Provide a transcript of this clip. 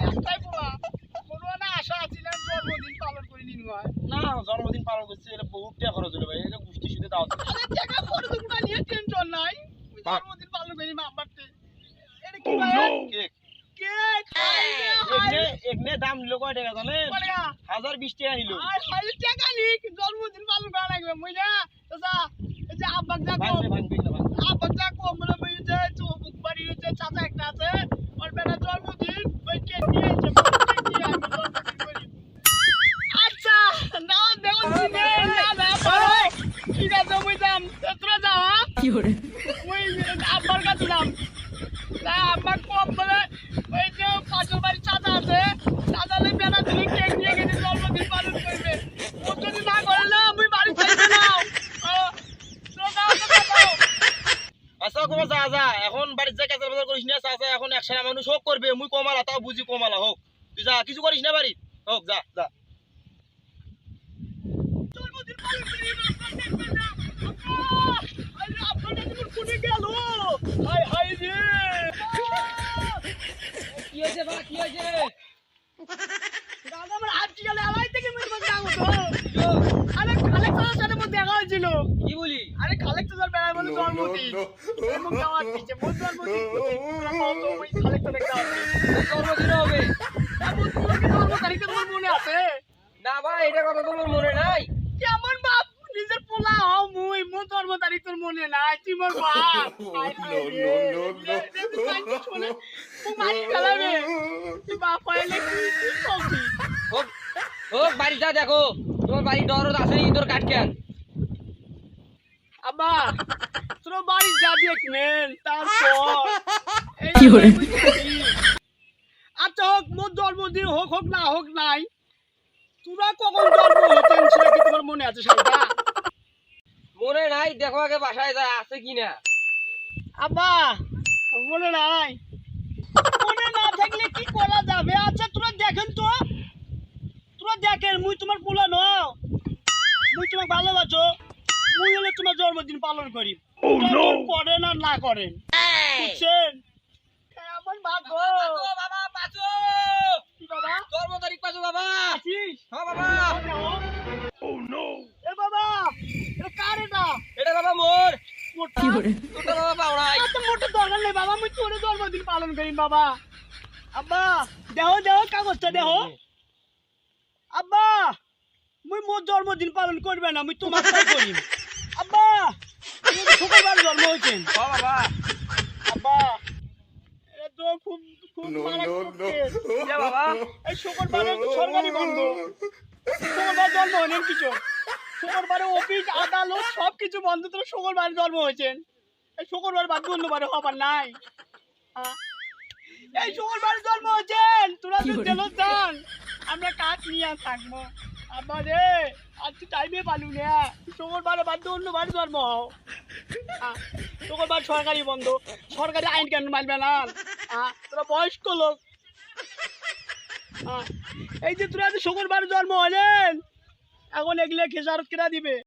একটাই পোলা কোনো না আশা ছিলাম জন্মদিন পালন করে নিন হয় না জন্মদিন পালন করছে এটা বহুত টাকা খরচ হলো ভাই এটা গোষ্ঠী সুদে দাও আরে টাকা খরচ না নিয়ে টেনশন নাই জন্মদিন পালন করি মা বাড়তে এটা কি ভাই কেক কেক একনে দাম নিল কয় টাকা জানেন 1020 টাকা নিল আর ভাই টাকা নি জন্মদিন পালন করা লাগবে মুইনা চাচা এই যে আব্বাক দেখো আব্বাক দেখো মানে মুই যে চৌবুক বাড়ির যে চাচা একটা আছে ওর বেটা জন্মদিন ওই কেক নিয়ে এসে কেক নিয়ে আমি জন্মদিন করি আচ্ছা না দেখো চিনে না না পারো ঠিক আছে মুই যাম তোরা যাও কি করে মুই আব্বার কাছে যাম না আব্বা কম বলে ওই যে পাশের বাড়ির চাচা আছে চাচালে বেলা দিলে কেক নিয়ে গেছে জন্মদিন পালন করবে ও যদি না করে না আমি বাড়ি চাইতে না আচ্ছা কমা যা যা এখন বাড়ির যা কাজের বাজার করিস না চাচা এখন একসাথে মানুষ হোক করবে মুই কমালা তাও বুঝি কমালা হোক তুই যা কিছু করিস না বাড়ি হোক যা যা জন্মদিন পালন করি না আরে আপনারা তুমি কোনে গেল হাই হাই রে কি হয়েছে বা কি হয়েছে দাদা আমার হাত গেলে আলাই থেকে মেরে মধ্যে আঙো তো আরে কালেক্টরের সাথে মধ্যে দেখা হয়েছিল কি বলি আরে কালেক্টরের বেড়ায় বলে জন্মদিন এবং দাওয়াত দিচ্ছে মোর জন্মদিন তো ওই কালেক্টরের দাওয়াত জন্মদিন হবে তারপর তোমার কি জন্ম তারিখটা তোমার মনে আছে না ভাই এটা কথা তোমার মনে নাই কেমন বাপ নিজের পোলা হও মুই মোর জন্ম তারিখ তোর মনে নাই তুই মোর বাপ ও মারি ফেলাবে তুই বাপ হইলে কি করবি হোক হোক বাড়ি যা দেখো তোমার বাড়ি দরদ আছে ইঁদুর কাটকে আব্বা তোর বাড়ি যা দেখবেন তারপর কি করে আচ্ছা হোক মোর জন্মদিন হোক হোক না হোক নাই তোরা কখন জন্ম হতেন সেটা কি তোমার মনে আছে সাইদা মনে নাই দেখো আগে বাসায় যা আছে কিনা আব্বা মনে নাই মনে না থাকলে কি করা যাবে আচ্ছা তোরা দেখেন তো তোরা দেখেন মুই তোমার পোলা নও মুই তোমাকে ভালোবাসো মুই হলে তোমার জন্মদিন পালন করি করেন আর না করেন বুঝছেন আমার ভাগ্য বাবা পাঁচো কি বাবা জন্ম তারিখ পাঁচো বাবা আছিস হ্যাঁ বাবা এ বাবা এটা কার এটা বাবা মোর কি করে তোটা বাবা পাওড়াই এত মোটা দরকার নেই বাবা মুই তোর জন্মদিন পালন করি বাবা আব্বা দেহ দেহ কাগজটা দেহ আব্বা মুই মোর জন্মদিন পালন করবে না মুই তোমার তাই করি আব্বা শুক্রবার জন্ম হয়েছেন হ্যাঁ বাবা আব্বা এটা তো খুব খুব মারাত্মক কেস। ইয়া বাবা এই শুক্রবারে সরকারি বন্ধ শুক্রবার জন্ম হলেন কিছু শুক্রবারে অফিস আদালত সব কিছু বন্ধ তো শুক্রবারে জন্ম হয়েছেন এই শুক্রবার বাদ অন্যবারে হবার নাই এই শুক্রবারে জন্ম হয়েছেন তোরা তো জেল যান আমরা কাজ নিয়ে থাকবো আব্বা রে আজ টাইমে পালু না শুক্রবারে বাদ অন্যবারে জন্ম হও শুক্রবার সরকারি বন্ধ সরকারি আইন কেন মানবে না তোরা বয়স্ক লোক এই যে তোরা শুক্রবার জন্ম হলেন এখন এগুলো খেসারত কেনা দিবে